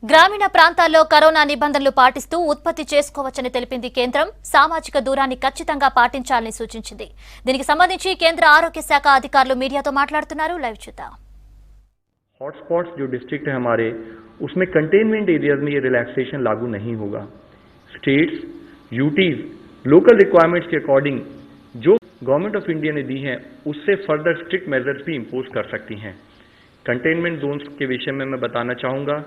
గ్రామీణ ప్రాంతాల్లో కరోనా నిబంధనలు పాటిస్తూ ఉత్పత్తి చేసుకోవచ్చని తెలిపింది కేంద్రం. సామాజిక దూరాన్ని ఖచ్చితంగా పాటించాలని సూచించింది. దీనికి సంబంధించి కేంద్ర ఆరోగ్య శాఖ అధికారులు మీడియాతో మాట్లాడుతున్నారు. లైవ్ చూద్దాం. हॉटस्पॉट्स जो डिस्ट्रिक्ट है हमारे, उसमें कंटेनमेंट एरियाज में ये रिलैक्सेशन लागू नहीं होगा. स्टेट्स, यूटीज लोकल रिक्वायरमेंट्स के अकॉर्डिंग जो गवर्नमेंट ऑफ इंडिया ने दी है उससे फर्दर स्ट्रिक्ट मेजर्स भी इम्पोज कर सकती हैं. कंटेनमेंट जोन्स के विषय में मैं बताना चाहूँगा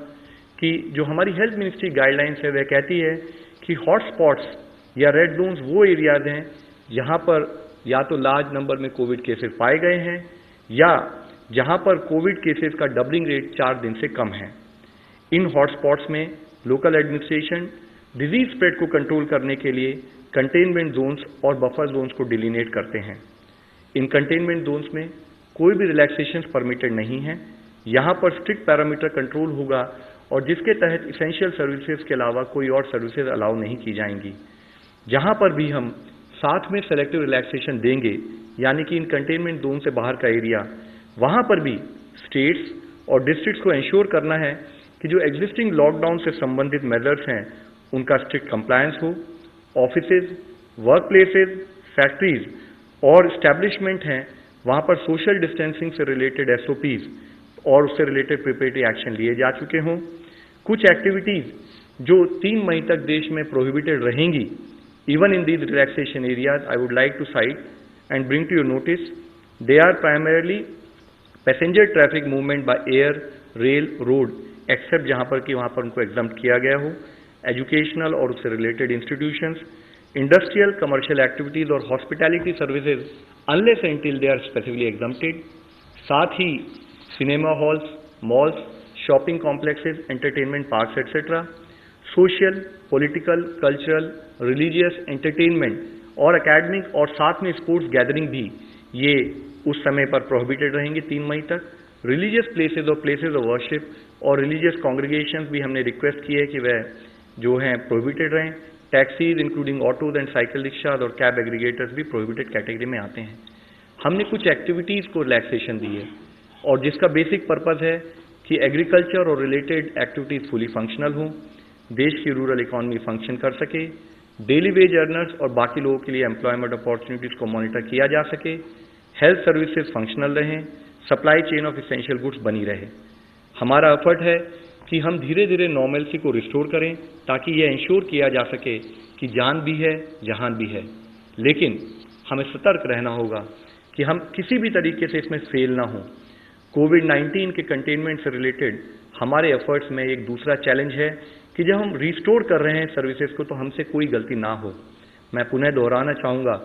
कि जो हमारी हेल्थ मिनिस्ट्री गाइडलाइंस है वह कहती है कि हॉटस्पॉट्स या रेड जोन्स वो एरियाज हैं जहाँ पर या तो लार्ज नंबर में कोविड केसेस पाए गए हैं या जहां पर कोविड केसेस का डबलिंग रेट 4 दिन से कम है. इन हॉटस्पॉट्स में लोकल एडमिनिस्ट्रेशन डिजीज स्प्रेड को कंट्रोल करने के लिए कंटेनमेंट जोन्स और बफर जोन्स को डिलिनेट करते हैं. इन कंटेनमेंट जोन्स में कोई भी रिलैक्सेशन परमिटेड नहीं है. यहां पर स्ट्रिक्ट पैरामीटर कंट्रोल होगा और जिसके तहत इसेंशियल सर्विसेज के अलावा कोई और सर्विसेज अलाउ नहीं की जाएंगी. जहां पर भी हम साथ में सेलेक्टिव रिलैक्सेशन देंगे, यानी कि इन कंटेनमेंट जोन से बाहर का एरिया, वहां पर भी स्टेट्स और डिस्ट्रिक्ट्स को इंश्योर करना है कि जो एग्जिस्टिंग लॉकडाउन से संबंधित मेजर्स हैं उनका स्ट्रिक्ट कंप्लायंस हो. ऑफिसेज, वर्क प्लेसेज, फैक्ट्रीज और इस्टेब्लिशमेंट हैं, वहां पर सोशल डिस्टेंसिंग से रिलेटेड एसओपीज और उससे रिलेटेड प्रिपरेटरी एक्शन लिए जा चुके हों. कुछ एक्टिविटीज जो 3 मई तक देश में प्रोहिबिटेड रहेंगी, even in these relaxation areas, I would like to cite and bring to your notice. They are primarily passenger traffic movement by air, rail, road, except जहां पर कि वहां पर उनको एग्जम्प्ट किया गया हो. एजुकेशनल और उससे related institutions, industrial, commercial activities और hospitality services unless until they are specifically exempted. साथ ही cinema halls, malls, shopping complexes, entertainment parks etcetera, social, political, cultural, religious, entertainment और एकेडमिक और साथ में स्पोर्ट्स गैदरिंग भी ये उस समय पर प्रोहिबिटेड रहेंगे 3 मई तक. रिलीजियस प्लेसेस और प्लेसेस ऑफ वर्शिप और रिलीजियस कॉन्ग्रीगेशंस भी हमने रिक्वेस्ट की है कि वह जो हैं प्रोहिबिटेड रहें. Taxis including autos and cycle rickshaws और कैब एग्रीगेटर्स भी प्रोहिबिटेड कैटेगरी में आते हैं. हमने कुछ एक्टिविटीज़ को रिलैक्सेशन दी है और जिसका बेसिक पर्पज़ है कि एग्रीकल्चर और रिलेटेड एक्टिविटीज़ फुली फंक्शनल हों, देश की रूरल इकॉनमी फंक्शन कर सके, डेली वेज अर्नर्स और बाकी लोगों के लिए एम्प्लॉयमेंट अपॉर्चुनिटीज़ को मॉनिटर किया जा सके, हेल्थ सर्विसेज फंक्शनल रहें, supply chain of essential goods बनी रहे. हमारा एफर्ट है कि हम धीरे धीरे नॉर्मलसी को रिस्टोर करें ताकि यह इंश्योर किया जा सके कि जान भी है, जहान भी है. लेकिन हमें सतर्क रहना होगा कि हम किसी भी तरीके से इसमें फेल ना हों. कोविड-19 के कंटेनमेंट से रिलेटेड हमारे एफर्ट्स में एक दूसरा चैलेंज है कि जब हम रिस्टोर कर रहे हैं सर्विसेज को तो हमसे कोई गलती ना हो. मैं पुनः दोहराना चाहूँगा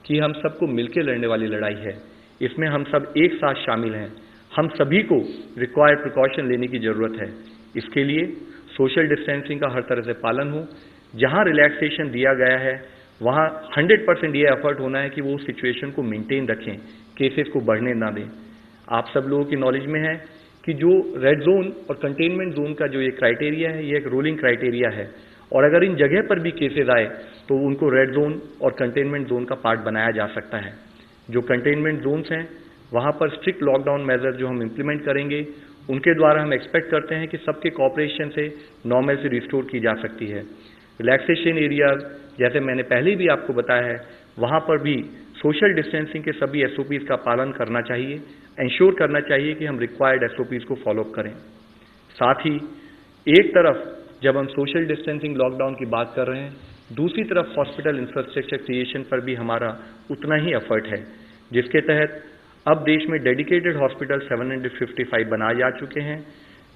कि हम सबको मिलकर लड़ने वाली लड़ाई है. इसमें हम सब एक साथ शामिल हैं. हम सभी को रिक्वायर्ड प्रिकॉशन लेने की ज़रूरत है. इसके लिए सोशल डिस्टेंसिंग का हर तरह से पालन हो. जहां रिलैक्सेशन दिया गया है वहां 100% ये एफर्ट होना है कि वो सिचुएशन को मेंटेन रखें, केसेस को बढ़ने ना दें. आप सब लोगों की नॉलेज में है कि जो रेड जोन और कंटेनमेंट जोन का जो ये क्राइटेरिया है, ये एक रोलिंग क्राइटेरिया है और अगर इन जगह पर भी केसेस आए तो उनको रेड जोन और कंटेनमेंट जोन का पार्ट बनाया जा सकता है. जो कंटेनमेंट जोन्स हैं वहाँ पर स्ट्रिक्ट लॉकडाउन मेजर जो हम इम्प्लीमेंट करेंगे उनके द्वारा हम एक्सपेक्ट करते हैं कि सबके कॉपरेशन से नॉर्मल से रिस्टोर की जा सकती है. रिलैक्सेशन एरियाज जैसे मैंने पहले भी आपको बताया है वहाँ पर भी सोशल डिस्टेंसिंग के सभी एसओपीज का पालन करना चाहिए. इंश्योर करना चाहिए कि हम रिक्वायर्ड एसओपीज को फॉलो करें. साथ ही एक तरफ जब हम सोशल डिस्टेंसिंग लॉकडाउन की बात कर रहे हैं, दूसरी तरफ हॉस्पिटल इंफ्रास्ट्रक्चर क्रिएशन पर भी हमारा उतना ही एफर्ट है, जिसके तहत अब देश में डेडिकेटेड हॉस्पिटल 755 बनाए जा चुके हैं.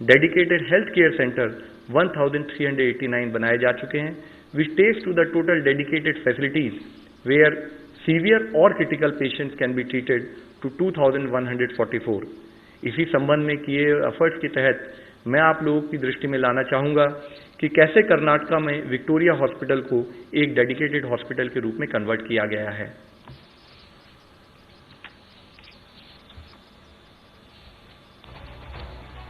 डेडिकेटेड हेल्थ केयर सेंटर 1389 बनाए जा चुके हैं, which takes to the total dedicated facilities where severe और critical patients can be treated to 2144. इसी संबंध में किए एफर्ट्स के तहत मैं आप लोगों की दृष्टि में लाना चाहूँगा कि कैसे कर्नाटका में विक्टोरिया हॉस्पिटल को एक डेडिकेटेड हॉस्पिटल के रूप में कन्वर्ट किया गया है.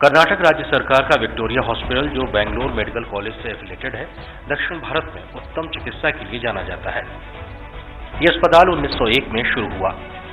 कर्नाटक राज्य सरकार का विक्टोरिया हॉस्पिटल जो बेंगलोर मेडिकल कॉलेज से एफिलेटेड है, दक्षिण भारत में उत्तम चिकित्सा के लिए जाना जाता है. ये अस्पताल 1901 में शुरू हुआ.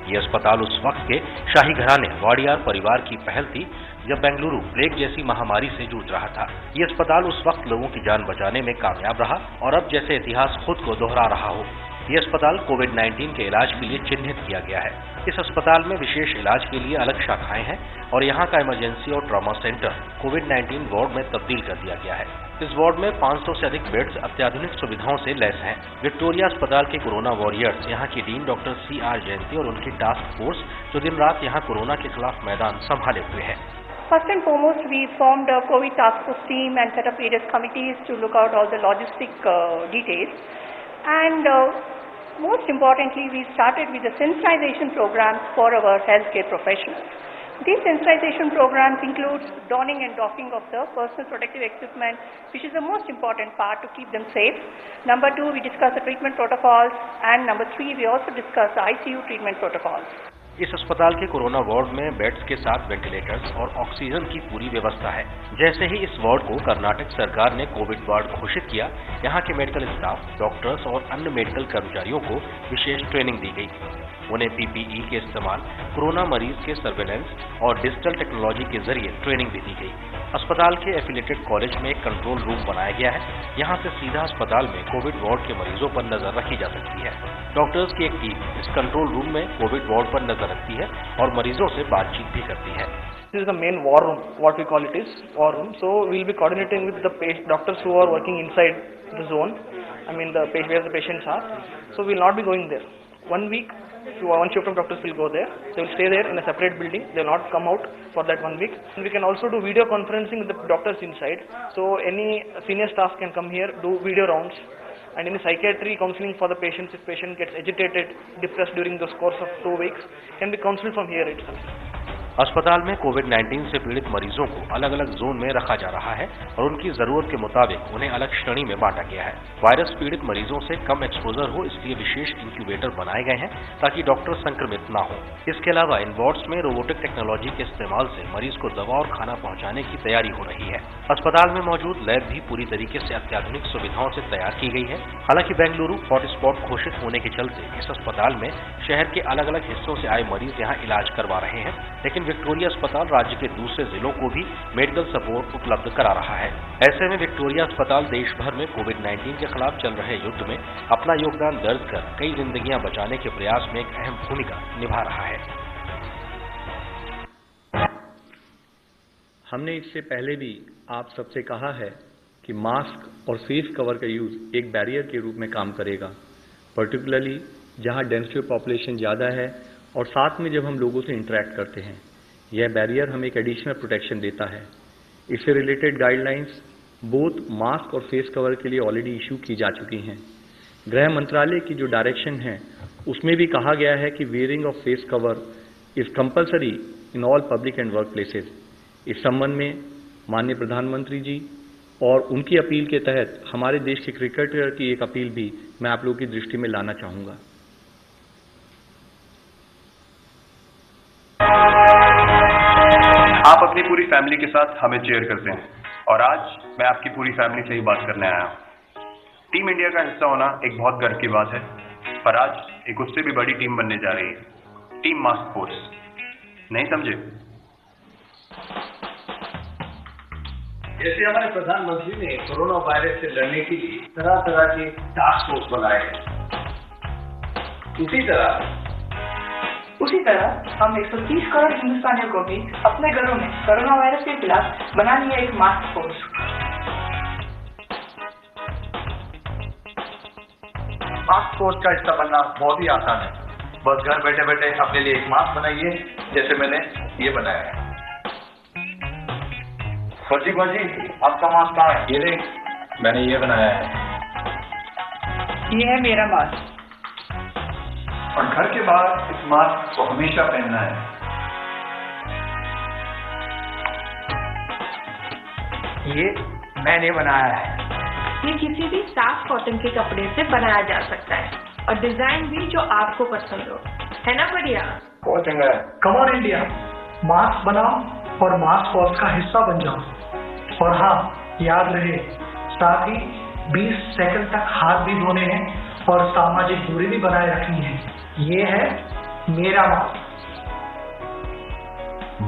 ये अस्पताल उस वक्त के शाही घराने वाडियार परिवार की पहल थी जब बेंगलुरु प्लेग जैसी महामारी से जूझ रहा था। ये अस्पताल उस वक्त लोगों की जान बचाने में कामयाब रहा और अब जैसे इतिहास खुद को दोहरा रहा हो। ये अस्पताल कोविड-19 के इलाज के लिए चिन्हित किया गया है। इस अस्पताल में विशेष इलाज के लिए अलग शाखाएं हैं और यहाँ का इमरजेंसी और ट्रॉमा सेंटर कोविड-19 वार्ड में तब्दील कर दिया गया है। इस वार्ड में 500 से अधिक बेड्स अत्याधुनिक सुविधाओं से लैस हैं। विक्टोरिया अस्पताल के कोरोना वॉरियर्स यहाँ की डीन डॉक्टर CR जयंती और उनकी टास्क फोर्स जो दिन रात यहाँ कोरोना के खिलाफ मैदान संभाले हुए है। First and foremost, we formed a COVID task force team and set up various committees to look out all the logistic details. And most importantly, we started with the sensitization programs for our healthcare professionals. These sensitization programs include donning and doffing of the personal protective equipment, which is the most important part to keep them safe. Number 2, we discuss the treatment protocols, and number 3, we also discuss the ICU treatment protocols. इस अस्पताल के corona ward में beds के साथ ventilators और oxygen की पूरी व्यवस्था है। जैसे ही इस वार्ड को कर्नाटक सरकार ने कोविड वार्ड घोषित किया, यहाँ के मेडिकल स्टाफ, डॉक्टर्स और अन्य मेडिकल कर्मचारियों को विशेष ट्रेनिंग दी गई। उन्हें PPE के इस्तेमाल, कोरोना मरीज के सर्वेलेंस और डिजिटल टेक्नोलॉजी के जरिए ट्रेनिंग भी दी गई। अस्पताल के एफिलिएटेड कॉलेज में एक कंट्रोल रूम बनाया गया है। यहाँ से सीधा अस्पताल में कोविड वार्ड के मरीजों पर नजर रखी जा सकती है। डॉक्टर्स की एक टीम इस कंट्रोल रूम में कोविड वार्ड पर नजर रखती है और मरीजों से बातचीत भी करती है। This is the main war room, what we call it is war room. So we'll be coordinating with the doctors who are working inside the zone. I mean where the patients are. So we'll not be going there. 1 week, one shift of doctors will go there. They will stay there in a separate building. They will not come out for that 1 week. And we can also do video conferencing with the doctors inside. So any senior staff can come here, do video rounds. And in psychiatry counseling for the patients, if patient gets agitated, depressed during the course of 2 weeks, can be counseled from here itself. अस्पताल में कोविड-19 से पीड़ित मरीजों को अलग अलग zone में रखा जा रहा है और उनकी जरूरत के मुताबिक उन्हें अलग श्रेणी में बांटा गया है। वायरस पीड़ित मरीजों से कम एक्सपोजर हो, इसलिए विशेष इंक्यूबेटर बनाए गए हैं ताकि डॉक्टर संक्रमित ना हो। इसके अलावा इन वार्ड्स में रोबोटिक टेक्नोलॉजी के इस्तेमाल से मरीज को दवा और खाना पहुंचाने की तैयारी हो रही है। अस्पताल में मौजूद लैब भी पूरी तरीके से अत्याधुनिक सुविधाओं से तैयार की गई है। हालांकि बेंगलुरु हॉटस्पॉट घोषित होने के चलते इस अस्पताल में शहर के अलग अलग हिस्सों से आए मरीज यहाँ इलाज करवा रहे हैं, लेकिन विक्टोरिया अस्पताल राज्य के दूसरे जिलों को भी मेडिकल सपोर्ट उपलब्ध करा रहा है। ऐसे में विक्टोरिया अस्पताल देश भर में कोविड-19 के खिलाफ चल रहे युद्ध में अपना योगदान दर्ज कर कई जिंदगियां बचाने के प्रयास में एक अहम भूमिका निभा रहा है। हमने इससे पहले भी आप सबसे कहा है कि मास्क और फेस कवर का यूज एक बैरियर के रूप में काम करेगा, पर्टिकुलरली जहां डेंसिटी पॉपुलेशन ज़्यादा है और साथ में जब हम लोगों से इंटरेक्ट करते हैं। यह बैरियर हमें एक एडिशनल प्रोटेक्शन देता है। इससे रिलेटेड गाइडलाइंस बोथ मास्क और फेस कवर के लिए ऑलरेडी इशू की जा चुकी हैं। गृह मंत्रालय की जो डायरेक्शन है उसमें भी कहा गया है कि wearing of face cover is compulsory in all public and work places. इस संबंध में माननीय प्रधानमंत्री जी और उनकी अपील के तहत हमारे देश के क्रिकेटर की एक अपील भी मैं आप लोगों की दृष्टि में लाना चाहूँगा। आप अपनी पूरी फैमिली के साथ हमें चेयर करते हैं और आज मैं आपकी पूरी फैमिली से ही बात करने आया हूँ। टीम इंडिया का हिस्सा होना एक बहुत गर्व की बात है, पर आज एक उससे भी बड़ी टीम बनने जा रही है, टीम मास्क फोर्स। नहीं समझे? जैसे हमारे प्रधानमंत्री ने कोरोना वायरस से लड़ने के लिए तरह तरह के टास्क फोर्स बनाए हैं, उसी तरह हम 130 करोड़ हिंदुस्तानियों को भी अपने घरों में कोरोना वायरस के खिलाफ बना लिया एक मास्क फोर्स। मास्क फोर्स का हिस्सा बनना बहुत ही आसान है। बस घर बैठे बैठे अपने लिए एक मास्क बनाइए, जैसे मैंने ये बनाया है। फर्जी आपका मास्क कहाँ है? ये देख, मैंने ये बनाया है। ये है मेरा मास्क। और घर के बाहर इस मास्क को हमेशा पहनना है। ये मैंने बनाया है। ये किसी भी साफ कॉटन के कपड़े से बनाया जा सकता है और डिजाइन भी जो आपको पसंद हो, है ना बढ़िया? बहुत चंगा है। कम ऑन इंडिया, मास्क बनाओ और मास्क फोर्स का हिस्सा बन जाओ। और हाँ, याद रहे, साथ ही 20 सेकंड तक हाथ भी धोने हैं और सामाजिक दूरी भी बनाए रखनी है। ये है मेरा मास्क।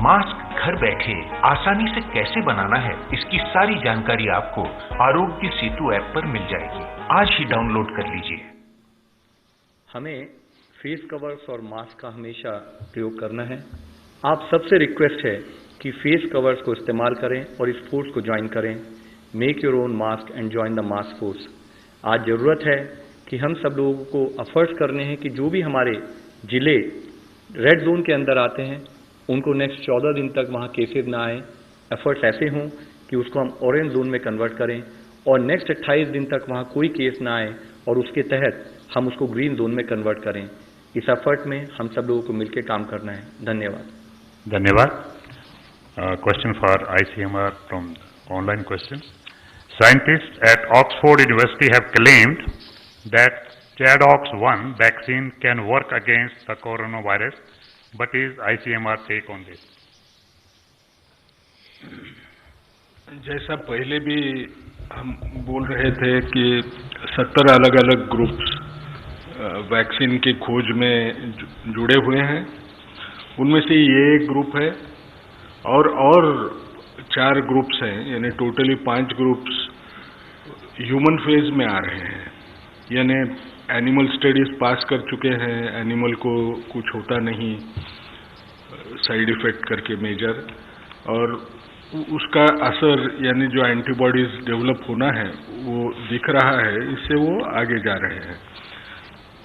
मास्क घर बैठे आसानी से कैसे बनाना है, इसकी सारी जानकारी आपको आरोग्य सेतु ऐप पर मिल जाएगी। आज ही डाउनलोड कर लीजिए। हमें फेस कवर्स और मास्क का हमेशा प्रयोग करना है। आप सबसे रिक्वेस्ट है कि फेस कवर्स को इस्तेमाल करें और इस फोर्स को ज्वाइन करें। Make your own mask and join the mask force. आज ज़रूरत है कि हम सब लोगों को एफर्ट्स करने हैं कि जो भी हमारे जिले रेड जोन के अंदर आते हैं उनको नेक्स्ट 14 दिन तक वहाँ केसेस ना आए। एफर्ट्स ऐसे हों कि उसको हम ऑरेंज जोन में कन्वर्ट करें और नेक्स्ट 28 दिन तक वहाँ कोई केस ना आए और उसके तहत हम उसको ग्रीन जोन में कन्वर्ट करें। इस एफर्ट में हम सब लोगों को मिलकर काम करना है। धन्यवाद। धन्यवाद। Question for ICMR from online questions. Scientists at Oxford University have claimed that ChAdOx1 vaccine can work against the coronavirus. What is ICMR take on this? जैसा पहले भी हम बोल रहे थे कि 70 अलग अलग ग्रुप्स वैक्सीन की खोज में जुड़े हुए हैं। उनमें से ये एक ग्रुप है और 4 ग्रुप्स हैं, यानी टोटली 5 ग्रुप्स ह्यूमन फेज में आ रहे हैं। यानी एनिमल स्टडीज पास कर चुके हैं, एनिमल को कुछ होता नहीं साइड इफेक्ट करके मेजर, और उसका असर यानी जो एंटीबॉडीज डेवलप होना है वो दिख रहा है, इससे वो आगे जा रहे हैं।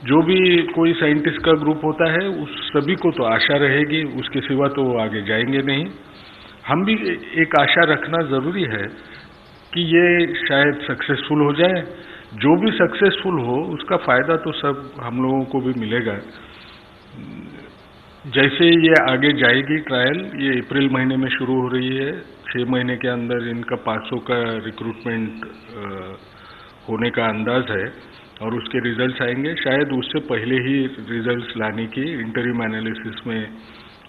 जो भी कोई साइंटिस्ट का ग्रुप होता है उस सभी को तो आशा रहेगी, उसके सिवा तो वो आगे जाएंगे नहीं। हम भी एक आशा रखना ज़रूरी है कि ये शायद सक्सेसफुल हो जाए। जो भी सक्सेसफुल हो उसका फ़ायदा तो सब हम लोगों को भी मिलेगा। जैसे ये आगे जाएगी ट्रायल, ये अप्रैल महीने में शुरू हो रही है। 6 महीने के अंदर इनका 500 का रिक्रूटमेंट होने का अंदाज है और उसके रिजल्ट्स आएंगे। शायद उससे पहले ही रिजल्ट्स लाने की इंटरिम एनालिसिस में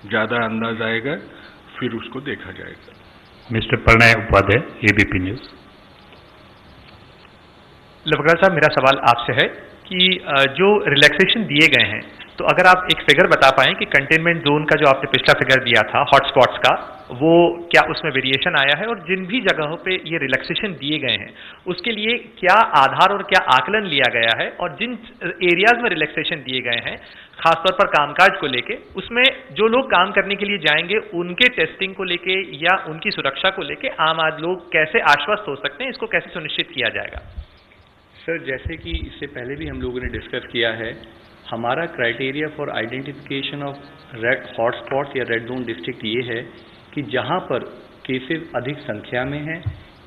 ज़्यादा अंदाज आएगा, फिर उसको देखा जाएगा। Mister Pranay Upadhyay, ABP news. लवकर साहब, मेरा सवाल आपसे है कि जो रिलैक्सेशन दिए गए हैं, तो अगर आप एक फिगर बता पाएं कि कंटेनमेंट जोन का जो आपने पिछला फिगर दिया था हॉटस्पॉट्स का, वो क्या उसमें वेरिएशन आया है, और जिन भी जगहों पे ये रिलैक्सेशन दिए गए हैं उसके लिए क्या आधार और क्या आकलन लिया गया है, और जिन एरियाज में रिलैक्सेशन दिए गए हैं खासतौर पर कामकाज को लेके, उसमें जो लोग काम करने के लिए जाएंगे उनके टेस्टिंग को लेके या उनकी सुरक्षा को लेके आम आदमी लोग कैसे आश्वस्त हो सकते हैं, इसको कैसे सुनिश्चित किया जाएगा? सर, जैसे कि इससे पहले भी हम लोगों ने डिस्कस किया है, हमारा criteria for identification of red hotspots या रेड जोन डिस्ट्रिक्ट ये है कि जहां पर केसेस अधिक संख्या में हैं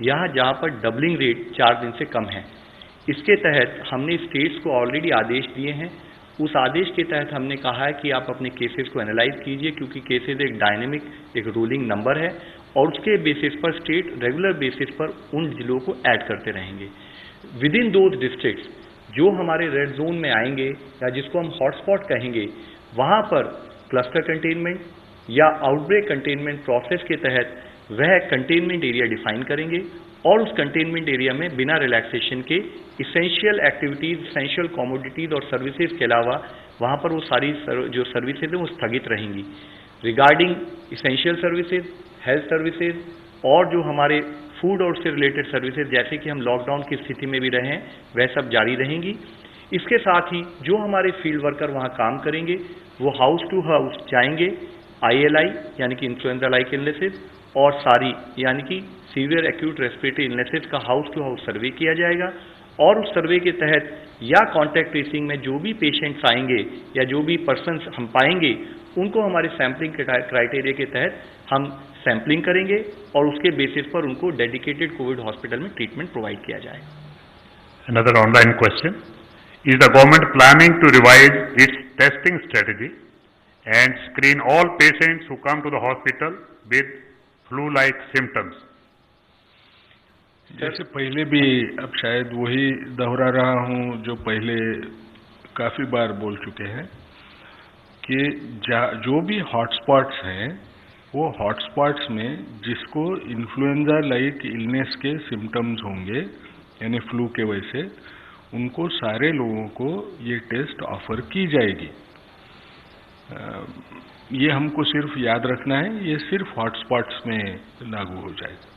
या जहां पर डबलिंग रेट 4 दिन से कम है। इसके तहत हमने स्टेट्स को ऑलरेडी आदेश दिए हैं। उस आदेश के तहत हमने कहा है कि आप अपने केसेस को एनालाइज कीजिए, क्योंकि केसेस एक डायनेमिक एक रूलिंग नंबर है और उसके बेसिस पर स्टेट रेगुलर बेसिस पर उन जिलों को ऐड करते रहेंगे। विद इन दोज डिस्ट्रिक्ट्स जो हमारे रेड जोन में आएंगे या जिसको हम हॉटस्पॉट कहेंगे, वहां पर क्लस्टर कंटेनमेंट या आउटब्रेक कंटेनमेंट प्रोसेस के तहत वह कंटेनमेंट एरिया डिफाइन करेंगे और उस कंटेनमेंट एरिया में बिना रिलैक्सेशन के इसेंशियल एक्टिविटीज, इसेंशियल कमोडिटीज और सर्विसेज के अलावा वहां पर वो सारी जो सर्विसेज हैं वो स्थगित रहेंगी। Regarding essential services, health services और जो हमारे फूड और उससे रिलेटेड सर्विसेज, जैसे कि हम लॉकडाउन की स्थिति में भी रहे हैं, वह सब जारी रहेंगी। इसके साथ ही जो हमारे फील्ड वर्कर वहां काम करेंगे वो हाउस टू हाउस जाएंगे, ILI यानी कि इन्फ्लुएंजा लाइक इलनेसेस और सारी यानी कि सीवियर एक्यूट रेस्पिरेटरी इलनेसेस का हाउस टू हाउस सर्वे किया जाएगा और उस सर्वे के तहत या कॉन्टैक्ट ट्रेसिंग में जो भी पेशेंट्स आएंगे या जो भी पर्सन्स हम पाएंगे उनको हमारे सैम्पलिंग क्राइटेरिया के तहत हम सैम्पलिंग करेंगे और उसके बेसिस पर उनको डेडिकेटेड कोविड हॉस्पिटल में ट्रीटमेंट प्रोवाइड किया जाएगा। Another online question. Is the government planning to revise its testing strategy and screen all patients who come to the hospital with flu-like symptoms? जैसे पहले भी, अब शायद वही दोहरा रहा हूँ जो पहले काफ़ी बार बोल चुके हैं कि जो भी हॉटस्पॉट्स हैं वो हॉटस्पॉट्स में जिसको इन्फ्लुएंजा लाइक इलनेस के सिम्टम्स होंगे यानी फ्लू के वजह से, उनको सारे लोगों को ये टेस्ट ऑफर की जाएगी। ये हमको सिर्फ याद रखना है, ये सिर्फ हॉटस्पॉट्स में लागू हो जाएगा।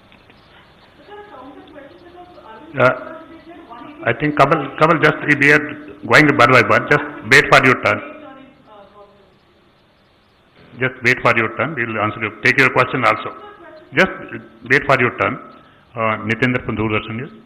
I think Kamal, just we are going one by one. Just wait for your turn. Just wait for your turn. We will answer you. Take your question also. Just wait for your turn. Nitendra from Doordarshan News.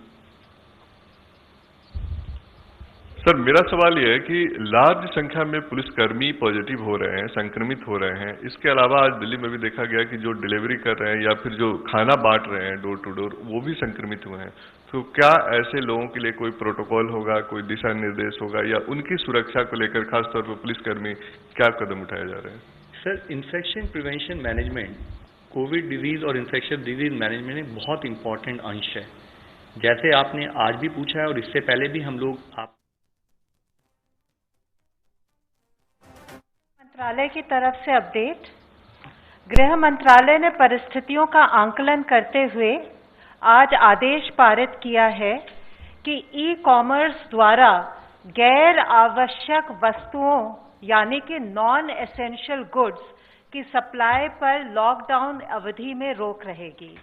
Sir, मेरा सवाल यह है कि large संख्या में पुलिसकर्मी positive हो रहे हैं, संक्रमित हो रहे हैं। इसके अलावा आज दिल्ली में भी देखा गया कि जो डिलीवरी कर रहे हैं या फिर जो खाना बांट रहे हैं डोर टू डोर, वो भी संक्रमित हुए हैं। तो क्या ऐसे लोगों के लिए कोई प्रोटोकॉल होगा, कोई दिशा निर्देश होगा, या उनकी सुरक्षा को लेकर खासतौर पर पुलिसकर्मी क्या कदम उठाए जा रहे हैं? Sir, infection prevention management, Covid disease और इन्फेक्शन डिजीज मैनेजमेंट एक बहुत इंपॉर्टेंट अंश है। जैसे आपने आज भी पूछा है और इससे पहले भी हम लोग मंत्रालय की तरफ से अपडेट। गृह मंत्रालय ने परिस्थितियों का आंकलन करते हुए आज आदेश पारित किया है कि ई कॉमर्स द्वारा गैर आवश्यक वस्तुओं यानी कि नॉन एसेंशियल गुड्स की सप्लाई पर लॉकडाउन अवधि में रोक रहेगी।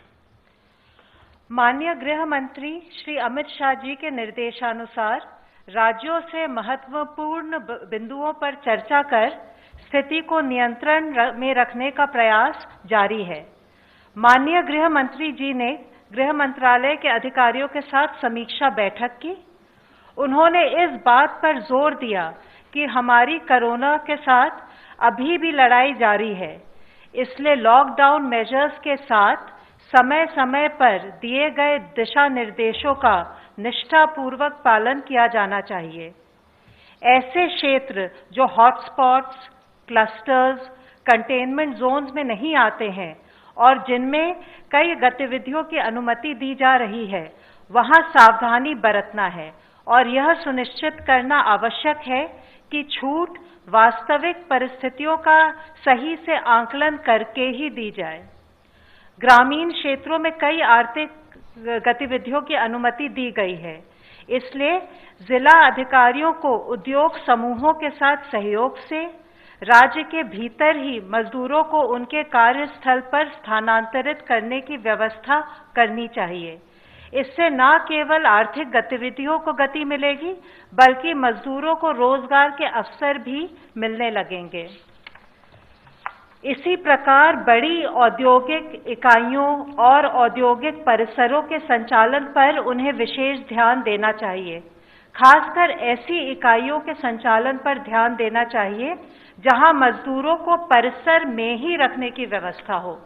माननीय गृह मंत्री श्री अमित शाह जी के निर्देशानुसार राज्यों से महत्वपूर्ण बिंदुओं पर चर्चा कर स्थिति को नियंत्रण में रखने का प्रयास जारी है। माननीय गृह मंत्री जी ने गृह मंत्रालय के अधिकारियों के साथ समीक्षा बैठक की। उन्होंने इस बात पर जोर दिया कि हमारी कोरोना के साथ अभी भी लड़ाई जारी है, इसलिए लॉकडाउन मेजर्स के साथ समय समय पर दिए गए दिशा निर्देशों का निष्ठापूर्वक पालन किया जाना चाहिए। ऐसे क्षेत्र जो हॉटस्पॉट्स, क्लस्टर्स, कंटेनमेंट जोन्स में नहीं आते हैं और जिनमें कई गतिविधियों की अनुमति दी जा रही है, वहां सावधानी बरतना है और यह सुनिश्चित करना आवश्यक है कि छूट वास्तविक परिस्थितियों का सही से आंकलन करके ही दी जाए। ग्रामीण क्षेत्रों में कई आर्थिक गतिविधियों की अनुमति दी गई है, इसलिए जिला अधिकारियों को उद्योग समूहों के साथ सहयोग से राज्य के भीतर ही मजदूरों को उनके कार्यस्थल पर स्थानांतरित करने की व्यवस्था करनी चाहिए। इससे न केवल आर्थिक गतिविधियों को गति मिलेगी, बल्कि मजदूरों को रोजगार के अवसर भी मिलने लगेंगे। इसी प्रकार बड़ी औद्योगिक इकाइयों और औद्योगिक परिसरों के संचालन पर उन्हें विशेष ध्यान देना चाहिए। खासकर ऐसी इकाइयों के संचालन पर ध्यान देना चाहिए जहां मजदूरों को परिसर में ही रखने की व्यवस्था हो।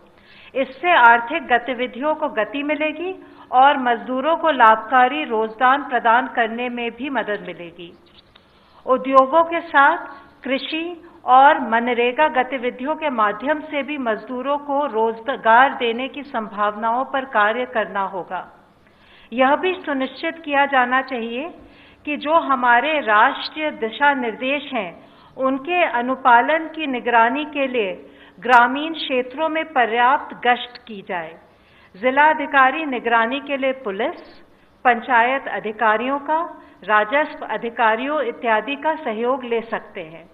इससे आर्थिक गतिविधियों को गति मिलेगी और मजदूरों को लाभकारी रोजगार प्रदान करने में भी मदद मिलेगी। उद्योगों के साथ कृषि और मनरेगा गतिविधियों के माध्यम से भी मजदूरों को रोजगार देने की संभावनाओं पर कार्य करना होगा। यह भी सुनिश्चित किया जाना चाहिए कि जो हमारे राष्ट्रीय दिशा निर्देश हैं, उनके अनुपालन की निगरानी के लिए ग्रामीण क्षेत्रों में पर्याप्त गश्त की जाए। जिलाधिकारी निगरानी के लिए पुलिस, पंचायत अधिकारियों का, राजस्व अधिकारियों इत्यादि का सहयोग ले सकते हैं।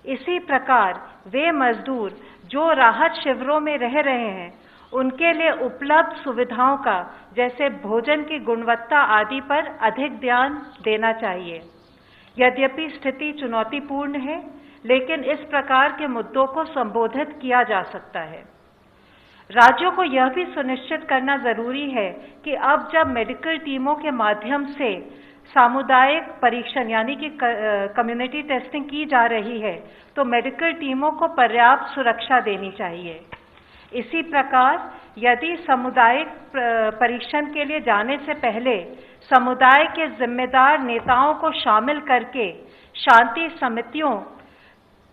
इसी प्रकार वे मजदूर जो राहत शिविरों में रह रहे हैं, उनके लिए उपलब्ध सुविधाओं का जैसे भोजन की गुणवत्ता आदि पर अधिक ध्यान देना चाहिए। यद्यपि स्थिति चुनौतीपूर्ण है, लेकिन इस प्रकार के मुद्दों को संबोधित किया जा सकता है। राज्यों को यह भी सुनिश्चित करना जरूरी है कि अब जब मेडिकल टीमों के माध्यम से सामुदायिक परीक्षण यानी कि कम्युनिटी टेस्टिंग की जा रही है, तो मेडिकल टीमों को पर्याप्त सुरक्षा देनी चाहिए। इसी प्रकार यदि सामुदायिक परीक्षण के लिए जाने से पहले समुदाय के जिम्मेदार नेताओं को शामिल करके शांति समितियों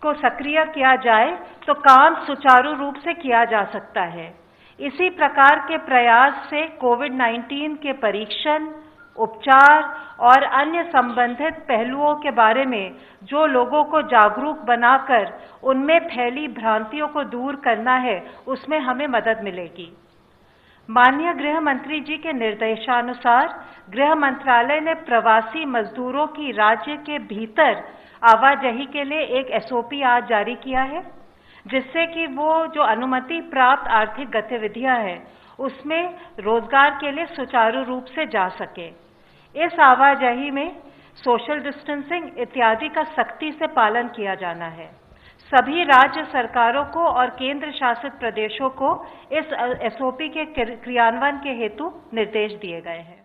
को सक्रिय किया जाए तो काम सुचारू रूप से किया जा सकता है। इसी प्रकार के प्रयास से कोविड-19 के परीक्षण, उपचार और अन्य संबंधित पहलुओं के बारे में जो लोगों को जागरूक बनाकर उनमें फैली भ्रांतियों को दूर करना है, उसमें हमें मदद मिलेगी। माननीय गृह मंत्री जी के निर्देशानुसार गृह मंत्रालय ने प्रवासी मजदूरों की राज्य के भीतर आवाजाही के लिए एक SOP आज जारी किया है। जिससे कि वो जो अनुमति प्राप्त आर्थिक गतिविधियां हैं उसमें रोजगार के लिए सुचारू रूप से जा सके। इस आवाजाही में सोशल डिस्टेंसिंग इत्यादि का सख्ती से पालन किया जाना है। सभी राज्य सरकारों को और केंद्र शासित प्रदेशों को इस एसओपी के क्रियान्वयन के हेतु निर्देश दिए गए हैं।